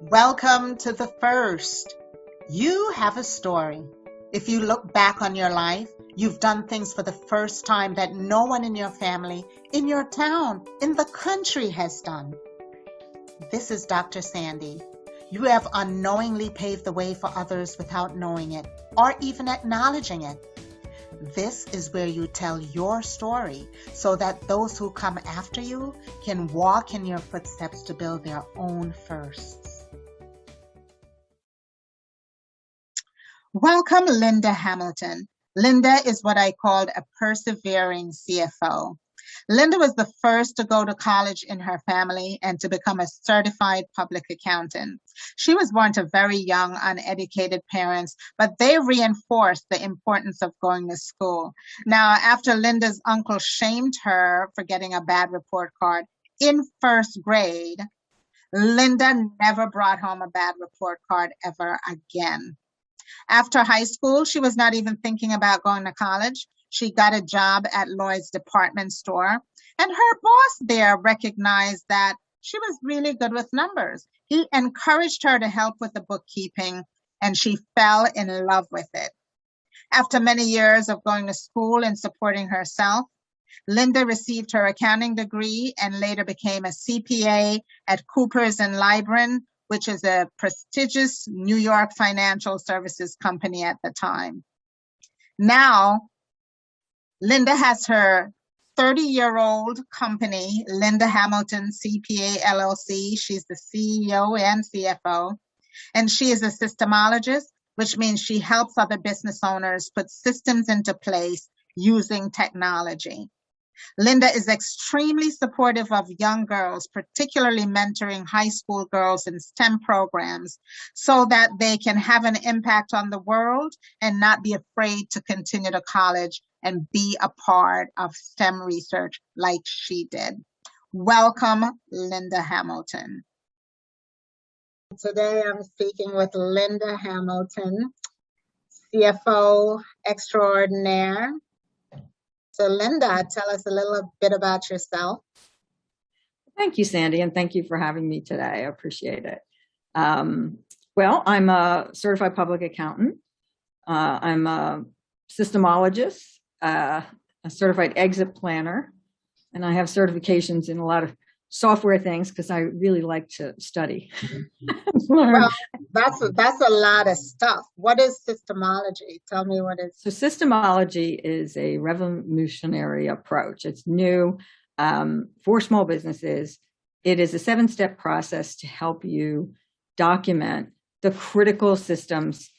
Welcome to the first. You have a story. If you look back on your life, you've done things for the first time that no one in your family, in your town, in the country has done. This is Dr. Sandi. You have unknowingly paved the way for others without knowing it or even acknowledging it. This is where you tell your story so that those who come after you can walk in your footsteps to build their own firsts. Welcome, Linda Hamilton. Linda is what I called a persevering CFO. Linda was the first to go to college in her family and to become a certified public accountant. She was born to very young, uneducated parents, but they reinforced the importance of going to school. Now, after Linda's uncle shamed her for getting a bad report card in first grade, Linda never brought home a bad report card ever again. After high school, she was not even thinking about going to college. She got a job at Lloyd's department store, and her boss there recognized that she was really good with numbers. He encouraged her to help with the bookkeeping, and she fell in love with it. After many years of going to school and supporting herself, Linda received her accounting degree and later became a CPA at Coopers Lybrand, which is a prestigious New York financial services company at the time. Now, Linda has her 30-year-old company, Linda Hamilton CPA LLC. She's the CEO and CFO, and she is a systemologist, which means she helps other business owners put systems into place using technology. Linda is extremely supportive of young girls, particularly mentoring high school girls in STEM programs so that they can have an impact on the world and not be afraid to continue to college and be a part of STEM research like she did. Welcome, Linda Hamilton. Today I'm speaking with Linda Hamilton, CFO extraordinaire. So Linda, tell us a little bit about yourself. Thank you, Sandi, and thank you for having me today. I appreciate it. Well, I'm a certified public accountant. I'm a systemologist, a certified exit planner, and I have certifications in a lot of software things because I really like to study. Well, that's a lot of stuff. What is Systemology? Tell me what it is. So Systemology is a revolutionary approach. It's new for small businesses. It is a 7-step process to help you document the critical systems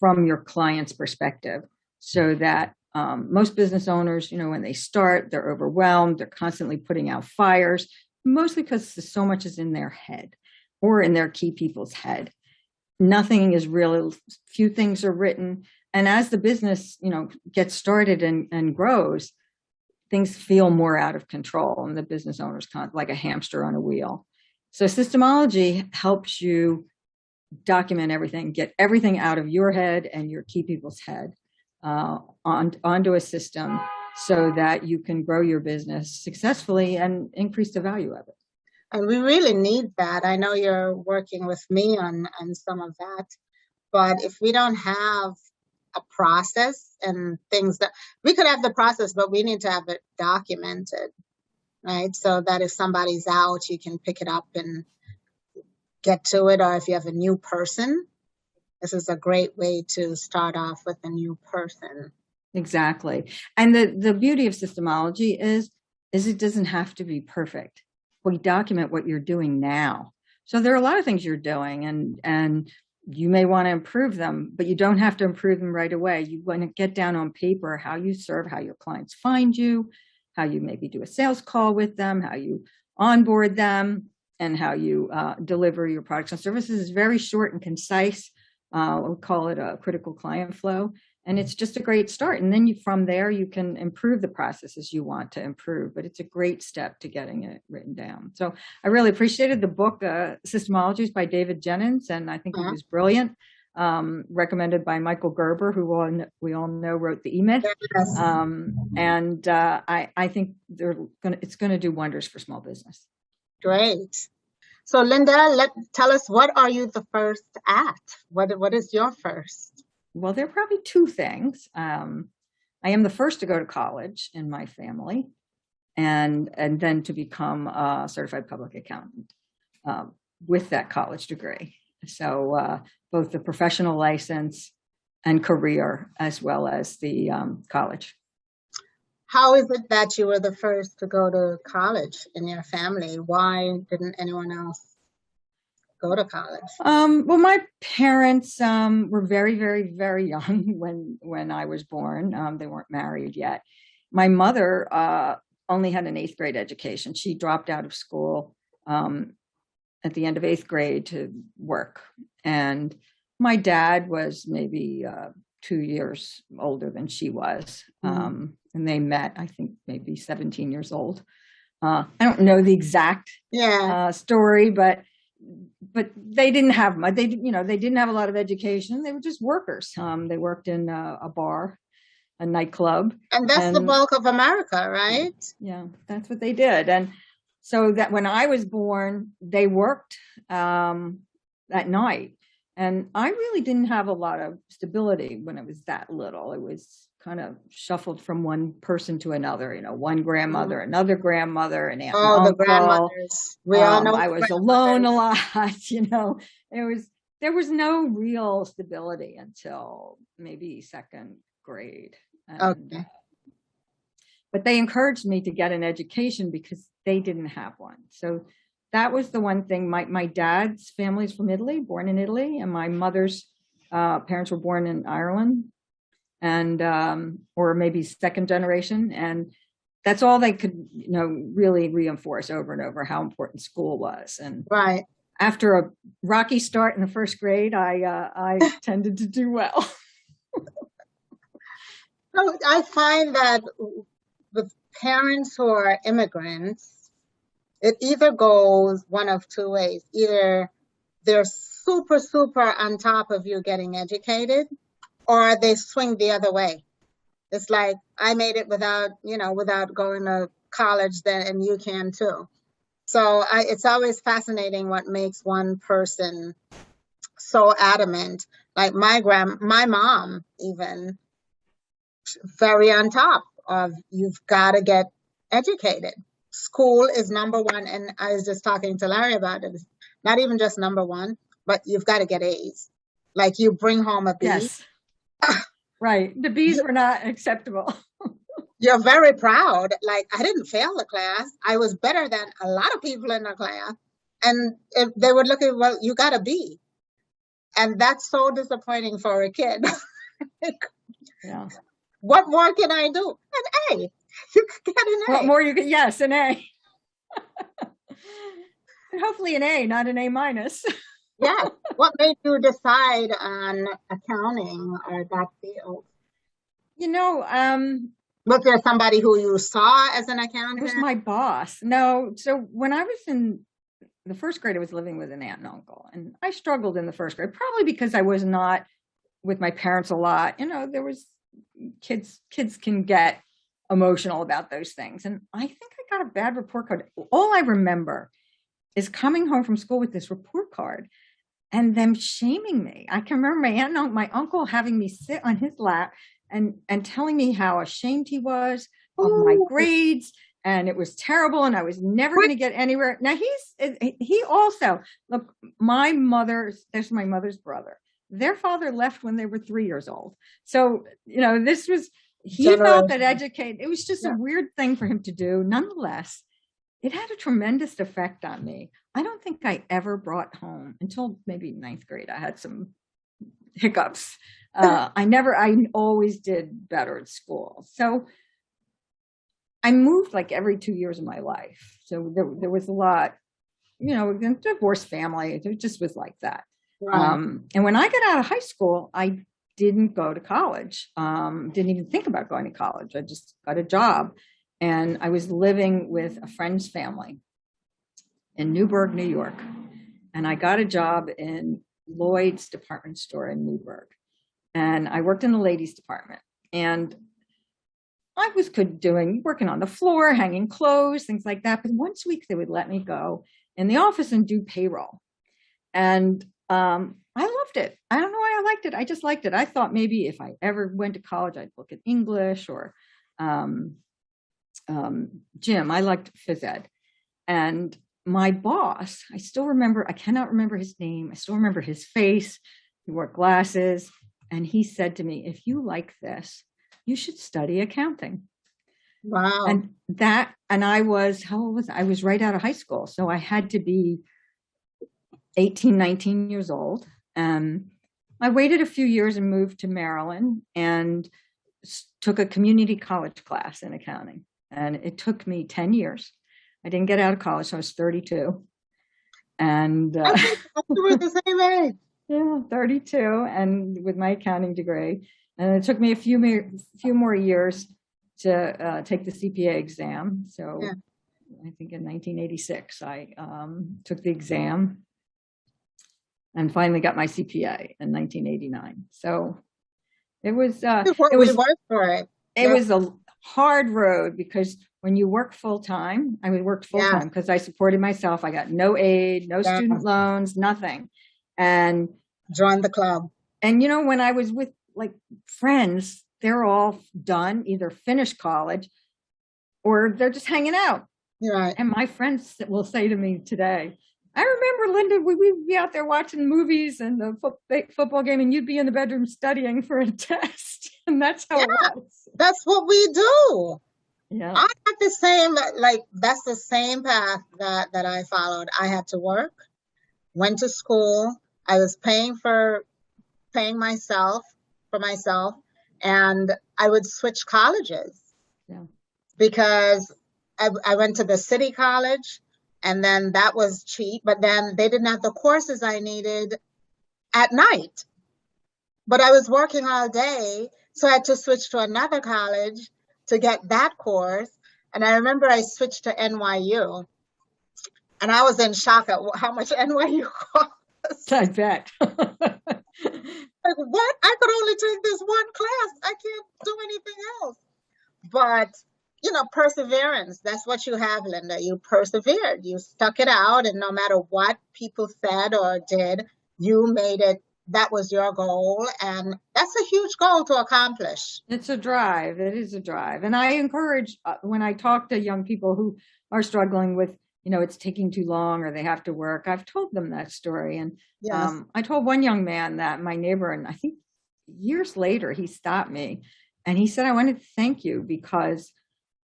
from your client's perspective so that most business owners, when they start, they're overwhelmed. They're constantly putting out fires, mostly because so much is in their head or in their key people's head. Nothing is really, few things are written. And as the business, gets started and grows, things feel more out of control and the business owner's kind of like a hamster on a wheel. So Systemology helps you document everything, get everything out of your head and your key people's head onto a system so that you can grow your business successfully and increase the value of it. And we really need that. I know you're working with me on some of that, but if we don't have a process and things that we could have the process, but we need to have it documented, right? So that if somebody's out, you can pick it up and get to it. Or if you have a new person, this is a great way to start off with a new person. Exactly. And the beauty of Systemology is it doesn't have to be perfect. We document what you're doing now. So there are a lot of things you're doing and you may want to improve them, but you don't have to improve them right away. You want to get down on paper how you serve, how your clients find you, how you maybe do a sales call with them, how you onboard them, and how you deliver your products and services. Is very short and concise. We'll call it a critical client flow. And it's just a great start. And then from there, you can improve the processes you want to improve. But it's a great step to getting it written down. So I really appreciated the book, Systemology by David Jennings. And I think it was brilliant. Recommended by Michael Gerber, who we all know wrote the EMID. Yes. I think it's going to do wonders for small business. Great. So Linda, tell us, what are you the first at? What is your first? Well, there are probably two things. I am the first to go to college in my family, and then to become a certified public accountant with that college degree. So both the professional license and career, as well as the college. How is it that you were the first to go to college in your family? Why didn't anyone else go to college? Well, my parents were very, very, very young when I was born. They weren't married yet. My mother only had an 8th grade education. She dropped out of school at the end of 8th grade to work. And my dad was maybe 2 years older than she was. And they met, I think, maybe 17 years old. I don't know the exact story, but they didn't have much. They didn't have a lot of education. They were just workers. They worked in a bar, a nightclub. And that's the bulk of America, right? Yeah, that's what they did. And so that when I was born, they worked at night. And I really didn't have a lot of stability when I was that little. It was kind of shuffled from one person to another, one grandmother, another grandmother, an aunt and uncle. The grandmothers. We all know I was alone a lot, there was no real stability until maybe 2nd grade. Okay. But they encouraged me to get an education because they didn't have one. So that was the one thing. My dad's family is from Italy, born in Italy, and my mother's parents were born in Ireland, and or maybe 2nd generation. And that's all they could, really reinforce over and over how important school was. And right after a rocky start in the 1st grade, I tended to do well. So I find that with parents who are immigrants, it either goes one of two ways. Either they're super, super on top of you getting educated, or they swing the other way. It's like, I made it without going to college, then, and you can too. So it's always fascinating what makes one person so adamant. Like my mom, even, very on top of, you've got to get educated. School is number one. And I was just talking to Larry about it. It's not even just number one, but you've got to get A's. Like, you bring home a B. Yes. Right. The B's were not acceptable. You're very proud. Like, I didn't fail the class. I was better than a lot of people in the class. And if they would look at, well, you got a B. And that's so disappointing for a kid. Yeah. What more can I do? An A. You could get an A. What more you could? Yes, an A. And hopefully an A, not an A minus. Yeah. What made you decide on accounting or that field? Was there somebody who you saw as an accountant? It was my boss. No. So when I was in the 1st grade, I was living with an aunt and uncle, and I struggled in the 1st grade, probably because I was not with my parents a lot. There was kids can get emotional about those things. And I think I got a bad report card. All I remember is coming home from school with this report card and them shaming me. I can remember my aunt and my uncle having me sit on his lap and telling me how ashamed he was of my grades, and it was terrible, and I was never going to get anywhere. Now he also, look, there's my mother's brother. Their father left when they were 3 years old. So, this was, he felt that it was just a weird thing for him to do. Nonetheless, it had a tremendous effect on me. I don't think I ever brought home, until maybe 9th grade, I had some hiccups. I always did better at school. So I moved like every 2 years of my life. So there was a lot, divorced family. It just was like that. Right. And when I got out of high school, I didn't go to college. Didn't even think about going to college. I just got a job, and I was living with a friend's family in Newburgh, New York. And I got a job in Lloyd's department store in Newburgh. And I worked in the ladies department, and I was working on the floor, hanging clothes, things like that. But once a week they would let me go in the office and do payroll. And I loved it. I don't know why I liked it. I just liked it. I thought maybe if I ever went to college, I'd look at English or gym. I liked phys ed. And my boss, I still remember, I cannot remember his name. I still remember his face. He wore glasses. And he said to me, if you like this, you should study accounting. Wow. And I was, how old was I? I was right out of high school. So I had to be 18, 19 years old. I waited a few years and moved to Maryland and took a community college class in accounting. And it took me 10 years. I didn't get out of college, so I was 32. And I think we were the same age. Yeah, 32, and with my accounting degree. And it took me a few more years to take the CPA exam. So yeah. I think in 1986, I took the exam and finally got my CPA in 1989. So it was worked for it. It was a hard road because when you work full time, I worked full time because I supported myself. I got no aid, no student loans, nothing. And joined the club. And when I was with like friends, they're all done, either finished college or they're just hanging out. Right. And my friends will say to me today, I remember, Linda, we'd be out there watching movies and the football game, and you'd be in the bedroom studying for a test. And that's how it was. That's what we do. Yeah. I had the same, that's the same path that I followed. I had to work, went to school. I was paying myself, and I would switch colleges. Yeah. Because I went to the city college, and then that was cheap, but then they didn't have the courses I needed at night. But I was working all day, so I had to switch to another college to get that course. And I remember I switched to NYU, and I was in shock at how much NYU cost. I bet. Like, what? I could only take this one class. I can't do anything else. But, perseverance, that's what you have, Linda. You persevered. You stuck it out. And no matter what people said or did, you made it. That was your goal. And that's a huge goal to accomplish. It's a drive. It is a drive. And I encourage, when I talk to young people who are struggling with, it's taking too long or they have to work, I've told them that story. And I told one young man that, my neighbor, and I think years later, he stopped me and he said, I wanted to thank you because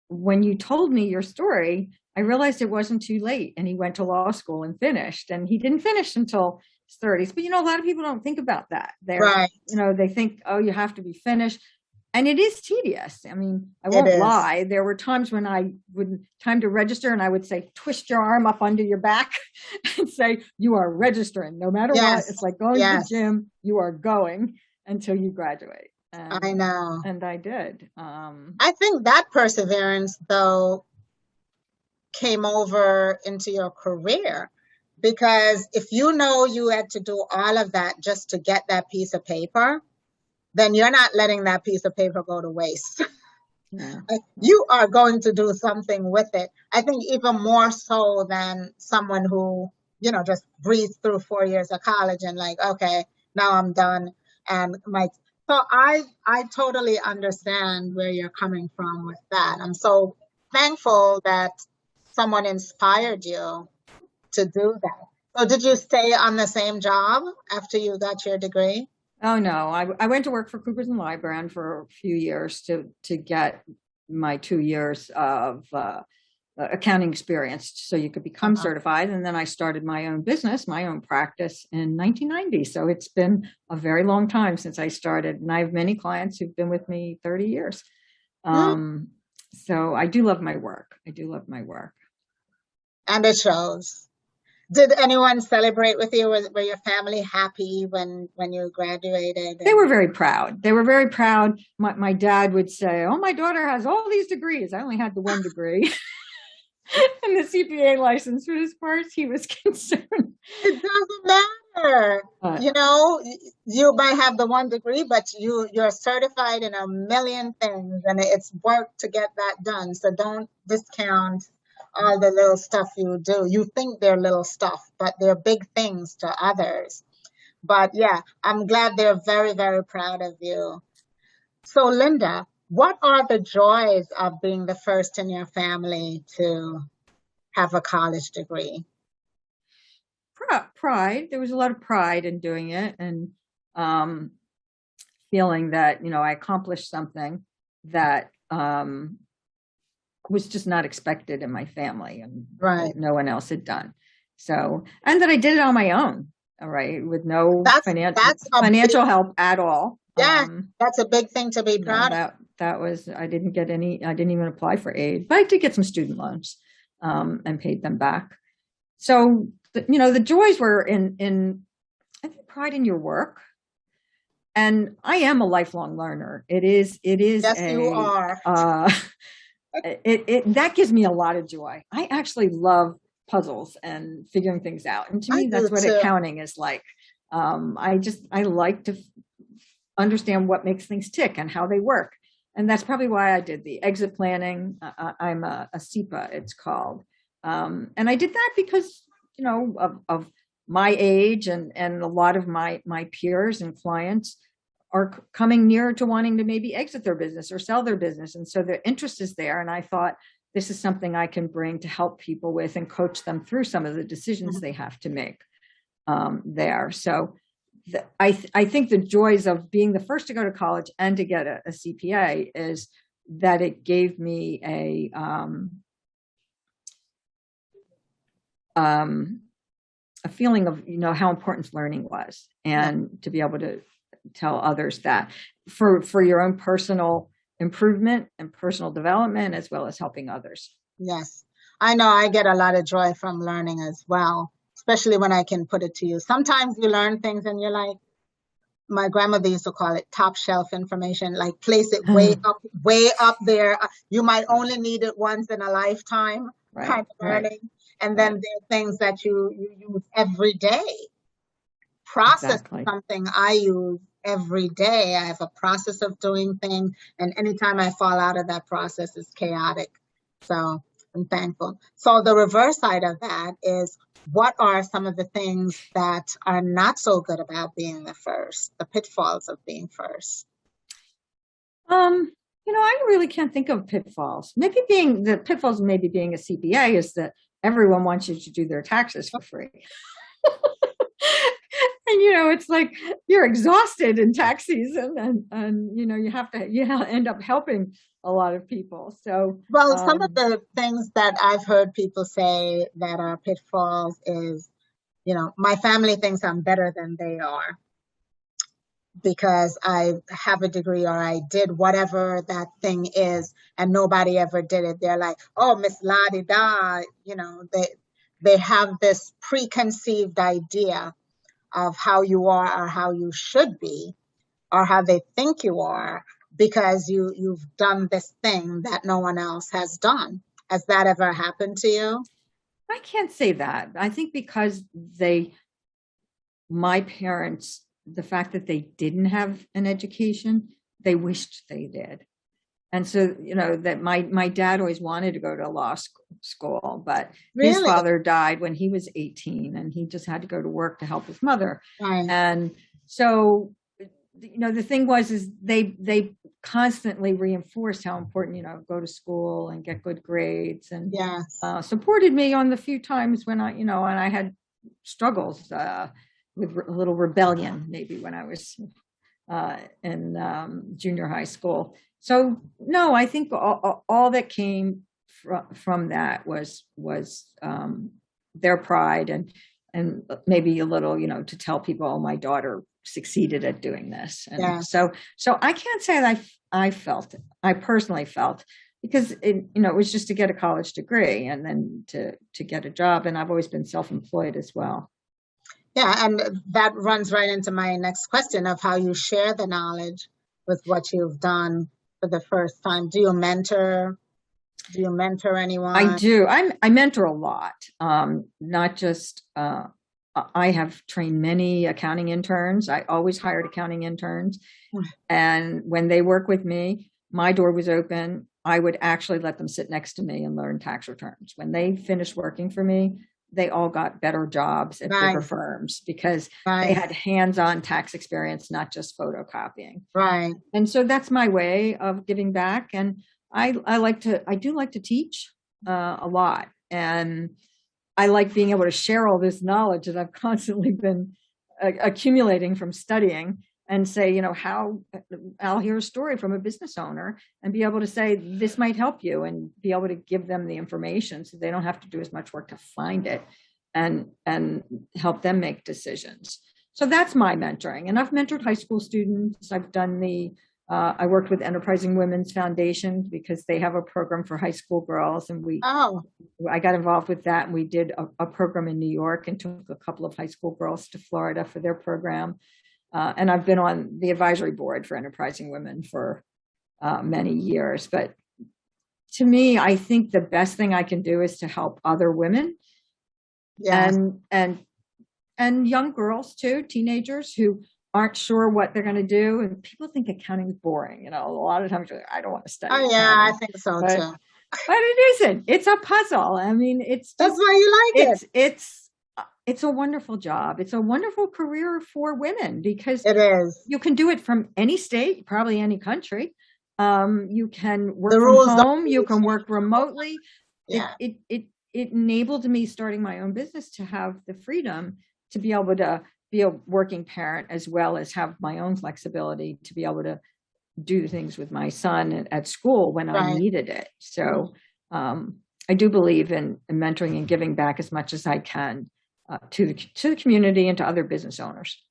when you told me your story, I realized it wasn't too late. And he went to law school and finished, and he didn't finish until his 30s. But, a lot of people don't think about that. They're, they think, oh, you have to be finished. And it is tedious. I mean, I won't lie. There were times when time to register, and I would say, twist your arm up under your back and say, you are registering no matter what. It's like going to the gym. You are going until you graduate. And, I know. And I did. I think that perseverance, though, came over into your career, because if you had to do all of that just to get that piece of paper, then you're not letting that piece of paper go to waste. Yeah. You are going to do something with it. I think even more so than someone who, just breezed through 4 years of college and like, okay, now I'm done. And so I totally understand where you're coming from with that. I'm so thankful that someone inspired you to do that. So did you stay on the same job after you got your degree? Oh, no. I went to work for Coopers Lybrand for a few years to get my 2 years of accounting experience so you could become certified. And then I started my own business, my own practice in 1990. So it's been a very long time since I started. And I have many clients who've been with me 30 years. So I do love my work. And it shows. Did anyone celebrate with you? Were your family happy when you graduated? They were very proud. My dad would say, oh, my daughter has all these degrees. I only had the one degree. And the CPA license, for as far as he was concerned. It doesn't matter. You might have the one degree, but you're certified in a million things, and it's work to get that done. So don't discount all the little stuff you do. You think they're little stuff, but they're big things to others. But yeah, I'm glad they're very, very proud of you. So, Linda, what are the joys of being the first in your family to have a college degree? Pride. There was a lot of pride in doing it, and feeling that, I accomplished something that was just not expected in my family, and Right. no one else had done. So, and that I did it on my own, all right, with no That's financial help at all. Yeah, that's a big thing to be proud of. That was, I didn't even apply for aid, but I did get some student loans, and paid them back. So, the joys were in I think pride in your work. And I am a lifelong learner. Yes, you are. That gives me a lot of joy. I actually love puzzles and figuring things out. And to me, that's what accounting is like. I like to understand what makes things tick and how they work. And that's probably why I did the exit planning. I'm a CPA, it's called. And I did that because, of my age, and a lot of my peers and clients are coming near to wanting to maybe exit their business or sell their business. And so the interest is there. And I thought, this is something I can bring to help people with and coach them through some of the decisions they have to make there. So I think the joys of being the first to go to college and to get a CPA is that it gave me a feeling of, how important learning was, and to be able to tell others that for your own personal improvement and personal development, as well as helping others. Yes, I know I get a lot of joy from learning as well, especially when I can put it to you. Sometimes you learn things and you're like, my grandmother used to call it top shelf information, like place it way up there. You might only need it once in a lifetime, kind of learning. And then there are things that you use every day. Process is something I use every day. I have a process of doing things, and anytime I fall out of that process, it's chaotic. So I'm thankful. So the reverse side of that is, what are some of the things that are not so good about being the first, the pitfalls of being first? I really can't think of pitfalls. Maybe being a CPA is that everyone wants you to do their taxes for free. And, it's like you're exhausted in tax season, and you have to end up helping a lot of people. So, well, some of the things that I've heard people say that are pitfalls is, my family thinks I'm better than they are because I have a degree or I did whatever that thing is, and nobody ever did it. They're like, oh, Miss La-di-da, they have this preconceived idea of how you are or how you should be or how they think you are because you've done this thing that no one else has done. Has that ever happened to you? I can't say that. I think because my parents, the fact that they didn't have an education, they wished they did. And so, that my dad always wanted to go to law school, but his father died when he was 18, and he just had to go to work to help his mother. Right. And so, the thing is they constantly reinforced how important, go to school and get good grades, and supported me on the few times when I had struggles with a little rebellion, maybe when I was in junior high school. So no, I think all that came from that was their pride and maybe a little, to tell people, oh, my daughter succeeded at doing this. And so I can't say that I personally felt, because it was just to get a college degree and then to get a job. And I've always been self-employed as well. Yeah, and that runs right into my next question of how you share the knowledge with what you've done for the first time. Do you mentor anyone? I do. I mentor a lot. Not just, I have trained many accounting interns. I always hired accounting interns. And when they work with me, my door was open, I would actually let them sit next to me and learn tax returns. When they finished working for me, they all got better jobs at bigger firms because they had hands-on tax experience, not just photocopying. Right. And so that's my way of giving back. And I do like to teach a lot. And I like being able to share all this knowledge that I've constantly been accumulating from studying and say, how I'll hear a story from a business owner and be able to say, this might help you, and be able to give them the information so they don't have to do as much work to find it, and help them make decisions. So that's my mentoring. And I've mentored high school students. I've done I worked with Enterprising Women's Foundation because they have a program for high school girls. And I got involved with that. And we did a program in New York and took a couple of high school girls to Florida for their program. And I've been on the advisory board for Enterprising Women for many years. But to me, I think the best thing I can do is to help other women. Yes. And young girls too, teenagers who aren't sure what they're going to do. And people think accounting is boring. A lot of times you're like, I don't want to study. Oh yeah, accounting. I think so too. But it isn't. It's a puzzle. I mean, that's why you like it. It's a wonderful job. It's a wonderful career for women because it is. You can do it from any state, probably any country. You can work from home. You can work remotely. Yeah. It enabled me, starting my own business, to have the freedom to be able to be a working parent as well as have my own flexibility to be able to do things with my son at school when I needed it. So I do believe in mentoring and giving back as much as I can to the community and to other business owners.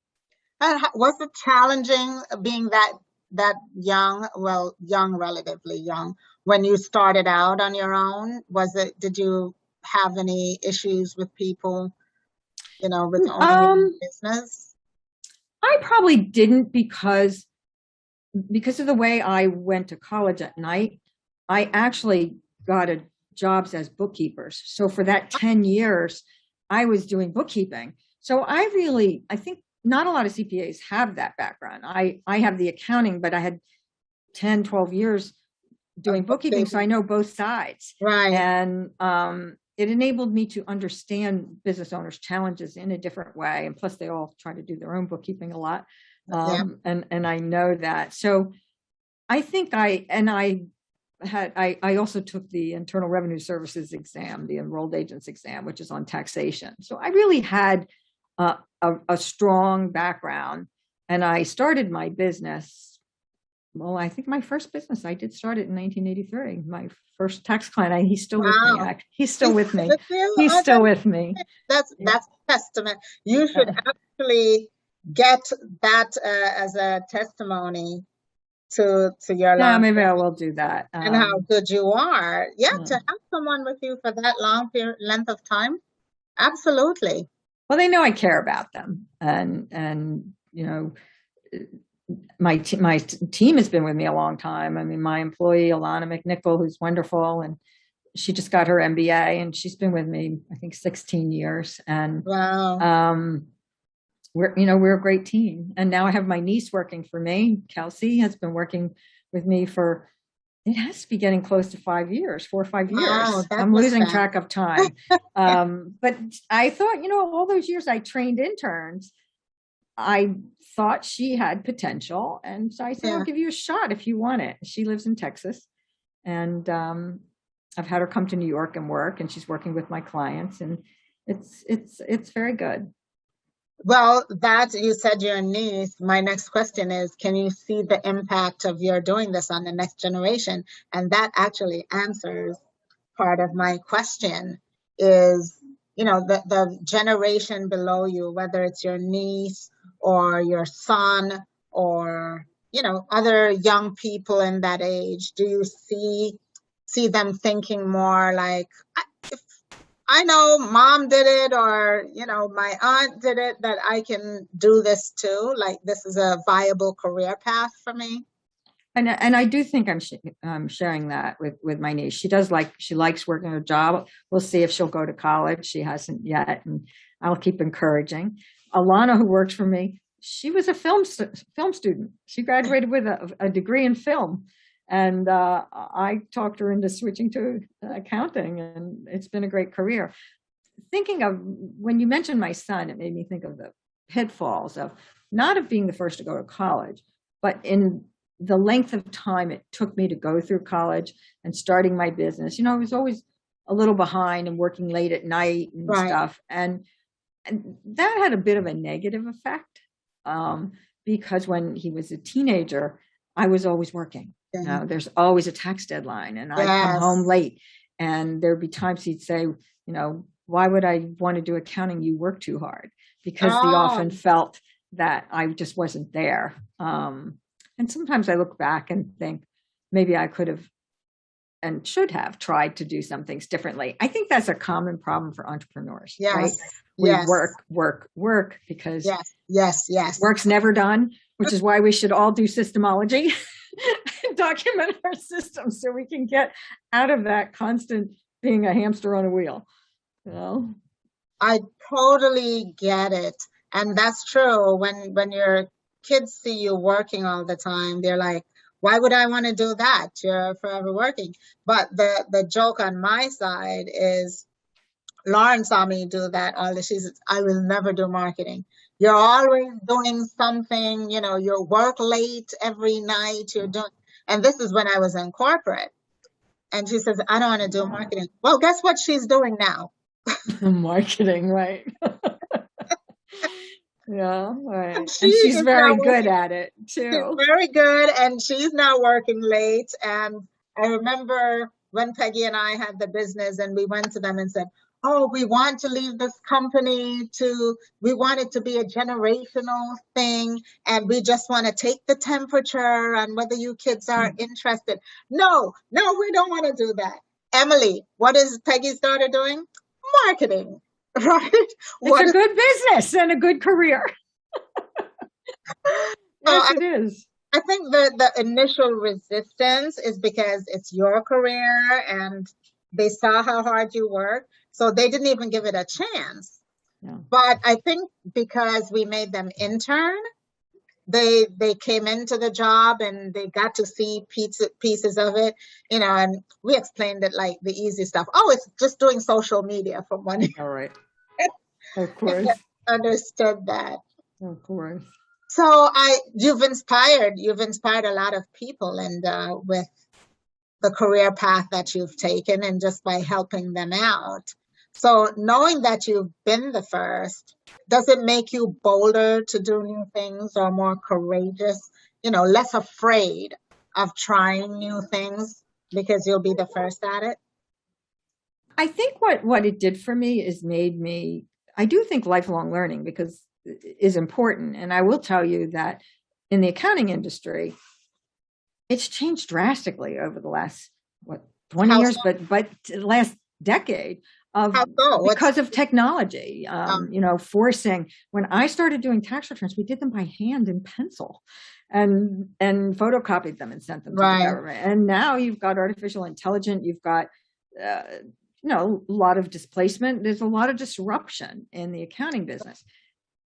And was it challenging being that young, relatively young, when you started out on your own? Did you have any issues with people, with owning business? I probably didn't because of the way I went to college at night. I actually got jobs as bookkeepers. So for that 10 years, I was doing bookkeeping. So I think not a lot of CPAs have that background. I have the accounting, but I had 10, 12 years doing bookkeeping. So I know both sides. Right. And it enabled me to understand business owners' challenges in a different way. And plus they all try to do their own bookkeeping a lot. And I know that. So I think I also took the Internal Revenue Services exam, the enrolled agents exam, which is on taxation. So I really had a strong background, and I started my business. Well, I think my first business, I did start it in 1983. My first tax client, he's still with me. He's still with me. He's still with me. That's a testament. You should actually get that as a testimony to your life. Yeah, maybe I will do that. And how good you are. Yeah, to have someone with you for that long length of time. Absolutely. Well, they know I care about them, and my team has been with me a long time. I mean, my employee Alana McNichol, who's wonderful, and she just got her MBA, and she's been with me, I think, 16 years. And wow. We're a great team. And now I have my niece working for me. Kelsey has been working with me for, it has to be getting close to 4 or 5 years. Wow, I'm losing track of time. But I thought, all those years I trained interns, I thought she had potential. And so I said, I'll give you a shot if you want it. She lives in Texas. And I've had her come to New York and work, and she's working with my clients. And it's very good. Well, that you said your niece. My next question is, can you see the impact of your doing this on the next generation? And that actually answers part of my question is, the generation below you, whether it's your niece or your son or, other young people in that age. Do you see them thinking more like, I know mom did it, or, my aunt did it, that I can do this too. Like, this is a viable career path for me. And I do think I'm sharing that with my niece. She likes working her job. We'll see if she'll go to college. She hasn't yet, and I'll keep encouraging. Alana, who works for me, she was a film student. She graduated with a degree in film. And I talked her into switching to accounting, and it's been a great career. Thinking of, when you mentioned my son, it made me think of the pitfalls of not of being the first to go to college, but in the length of time it took me to go through college and starting my business. I was always a little behind and working late at night and stuff. And that had a bit of a negative effect because when he was a teenager, I was always working. There's always a tax deadline, and I'd come home late. And there'd be times he'd say, why would I want to do accounting? You work too hard, because he often felt that I just wasn't there. And sometimes I look back and think maybe I could have and should have tried to do some things differently. I think that's a common problem for entrepreneurs, right? We work because work's never done, which is why we should all do Systemology, document our systems so we can get out of that constant being a hamster on a wheel. I totally get it. And that's true. When your kids see you working all the time, they're like, why would I want to do that? You're forever working. But the joke on my side is Lauren saw me do that all the, she says, I will never do marketing. You're always doing something, you work late every night, you're doing, and this is when I was in corporate. And she says, I don't want to do marketing. Well, guess what she's doing now? Marketing, right. Yeah, right. And she's very good at it too. She's very good, and she's now working late. And I remember when Peggy and I had the business, and we went to them and said, oh, we want to leave this company we want it to be a generational thing, and we just want to take the temperature on whether you kids are interested. No, we don't want to do that. Emily, what is Peggy's daughter doing? Marketing, right? It's a good business and a good career. Yes, it is. I think the initial resistance is because it's your career and they saw how hard you work. So they didn't even give it a chance. Yeah. But I think because we made them intern, they came into the job and they got to see pieces of it, and we explained it like the easy stuff. Oh, it's just doing social media for one year. All right. Of course. Understood that. Of course. So you've inspired a lot of people, and with the career path that you've taken, and just by helping them out. So knowing that you've been the first, does it make you bolder to do new things, or more courageous, less afraid of trying new things because you'll be the first at it? I think what it did for me is I do think lifelong learning is important. And I will tell you that in the accounting industry, it's changed drastically over the last 20 years, but the last decade because of technology. Forcing. When I started doing tax returns, we did them by hand in pencil, and photocopied them and sent them to the government. And now you've got artificial intelligence. You've got a lot of displacement. There's a lot of disruption in the accounting business.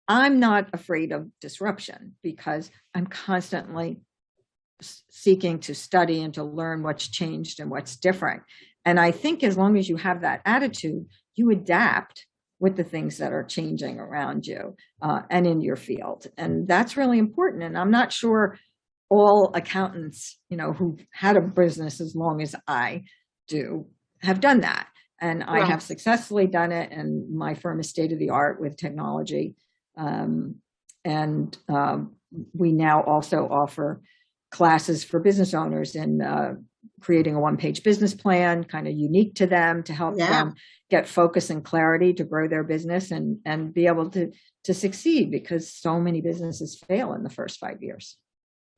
I'm not afraid of disruption because I'm constantly seeking to study and to learn what's changed and what's different. And I think as long as you have that attitude, you adapt with the things that are changing around you and in your field. And that's really important. And I'm not sure all accountants, who've had a business as long as I do, have done that. And I have successfully done it. And my firm is state of the art with technology. We now also offer classes for business owners in creating a one-page business plan, kind of unique to them, to help them get focus and clarity to grow their business and be able to succeed, because so many businesses fail in the first 5 years.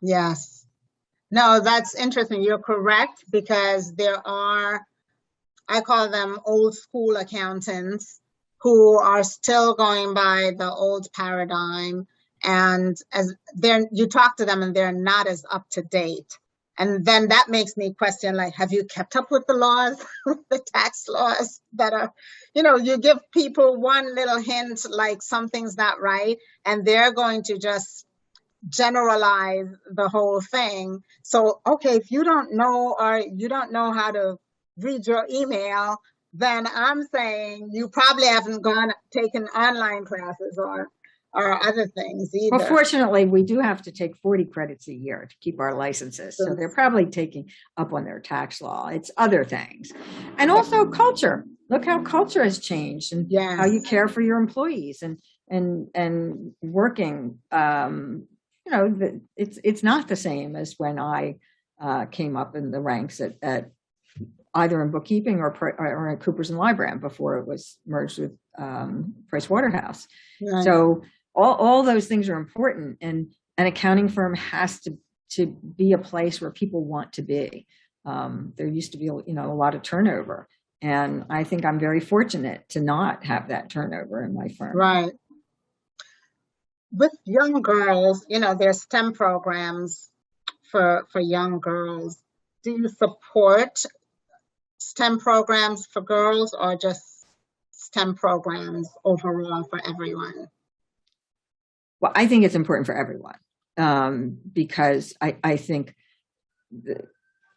Yes. No, that's interesting. You're correct, because there are, I call them old school accountants who are still going by the old paradigm. And you talk to them and they're not as up to date. And then that makes me question, have you kept up with the laws, the tax laws that are, you give people one little hint, like something's not right, and they're going to just generalize the whole thing. So, okay, if you don't know or you don't know how to read your email, then I'm saying you probably haven't taken online classes or other things either. Well, fortunately, we do have to take 40 credits a year to keep our licenses. So they're probably taking up on their tax law. It's other things. And also culture. Look how culture has changed and how you care for your employees and working. It's not the same as when I came up in the ranks at either in bookkeeping or at Coopers and Lybrand before it was merged with Price Waterhouse. Right. So all those things are important, and an accounting firm has to be a place where people want to be. There used to be a lot of turnover, and I think I'm very fortunate to not have that turnover in my firm. Right. With young girls, there's STEM programs for young girls. Do you support STEM programs for girls or just STEM programs overall for everyone? Well, I think it's important for everyone because I think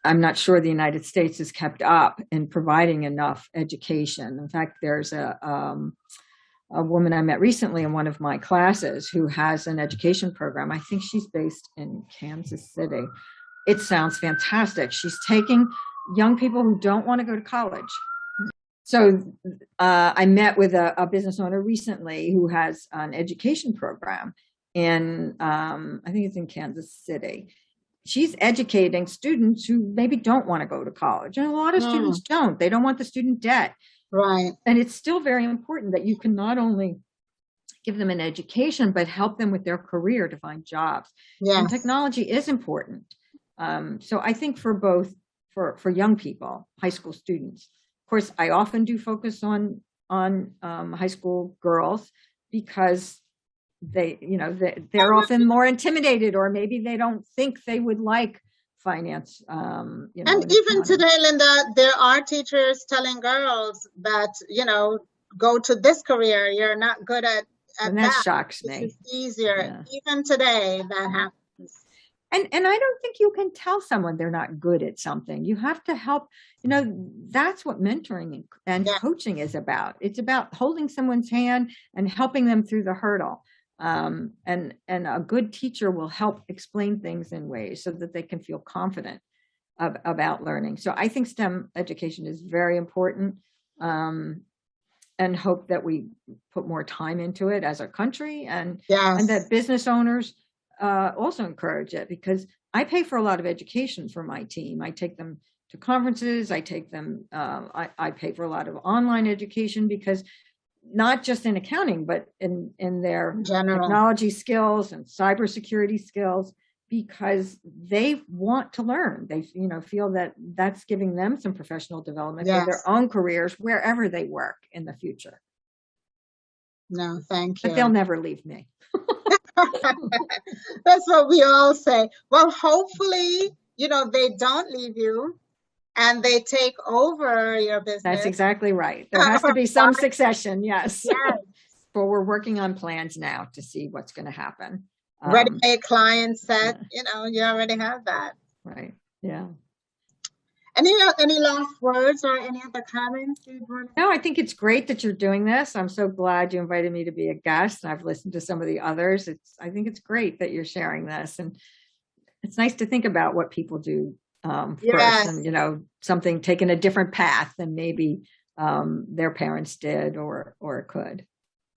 I'm not sure the United States has kept up in providing enough education. In fact, there's a woman I met recently in one of my classes who has an education program. I think she's based in Kansas City. It sounds fantastic. She's taking young people who don't want to go to college. So I met with a business owner recently who has an education program in, I think it's in Kansas City. She's educating students who maybe don't want to go to college. And a lot of students don't. They don't want the student debt. Right. And it's still very important that you can not only give them an education, but help them with their career to find jobs. Yes. And technology is important. So I think for both, for young people, high school students. Of course, I often do focus on high school girls because they're often more intimidated, or maybe they don't think they would like finance. And even today, Linda, there are teachers telling girls that go to this career. You're not good at and that shocks me. It's easier. Yeah. Even today, that happens. And I don't think you can tell someone they're not good at something. You have to help. That's what mentoring and coaching is about. It's about holding someone's hand and helping them through the hurdle. And a good teacher will help explain things in ways so that they can feel confident about learning. So I think STEM education is very important, and hope that we put more time into it as a country, and that business owners also encourage it, because I pay for a lot of education for my team. I take them to conferences. I take them. I pay for a lot of online education, because not just in accounting, but in their technology skills and cybersecurity skills, because they want to learn. They feel that that's giving them some professional development for their own careers wherever they work in the future. No, thank you. But they'll never leave me. That's what we all say. Well, hopefully, they don't leave you and they take over your business. That's exactly right. There has to be some succession. Yes. But we're working on plans now to see what's going to happen. Ready-made client set, you already have that. Right. Yeah. Any last words or any other comments? No, I think it's great that you're doing this. I'm so glad you invited me to be a guest. I've listened to some of the others. I think it's great that you're sharing this, and it's nice to think about what people do first, and something taking a different path than maybe their parents did or could.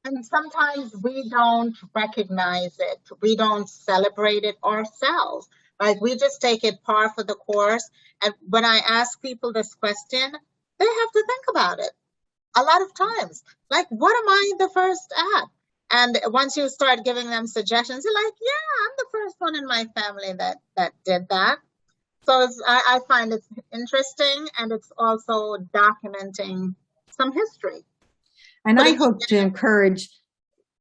And sometimes we don't recognize it. We don't celebrate it ourselves. Like, we just take it par for the course. And when I ask people this question, they have to think about it a lot of times. Like, what am I the first at? And once you start giving them suggestions, they're like, yeah, I'm the first one in my family that did that. So I find it interesting, and it's also documenting some history. And I hope to encourage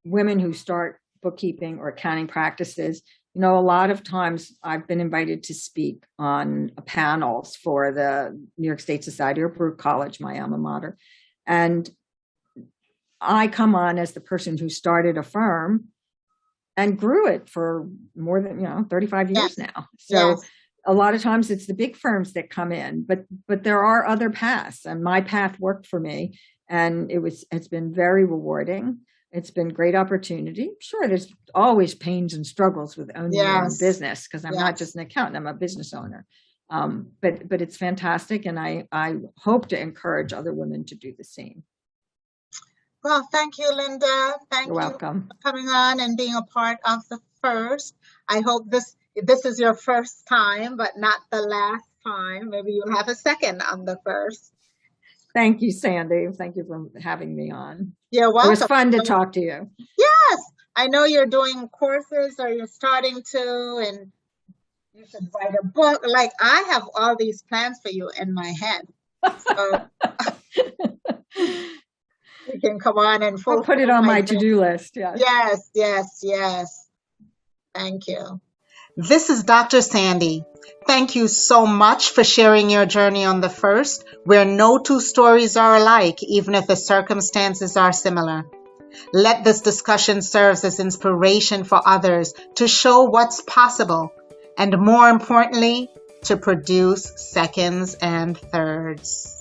women who start bookkeeping or accounting practices. A lot of times I've been invited to speak on panels for the New York State Society or Baruch College, my alma mater. And I come on as the person who started a firm and grew it for more than 35 years now. So Yes. a lot of times it's the big firms that come in, but there are other paths, and my path worked for me, and it's been very rewarding. It's been great opportunity. Sure, there's always pains and struggles with owning your own business, because I'm not just an accountant, I'm a business owner. But it's fantastic, and I hope to encourage other women to do the same. Well, thank you, Linda. You're welcome for coming on and being a part of the first. I hope this is your first time, but not the last time. Maybe you'll have a second on the first. Thank you, Sandi. Thank you for having me on. You're welcome. It was fun to talk to you. Yes. I know you're doing courses, or you're starting to, and you should write a book. Like, I have all these plans for you in my head. So you can come on and I'll put it on my to-do list. Yes. Thank you. This is Dr. Sandi. Thank you so much for sharing your journey on the first, where no two stories are alike, even if the circumstances are similar. Let this discussion serve as inspiration for others to show what's possible, and more importantly, to produce seconds and thirds.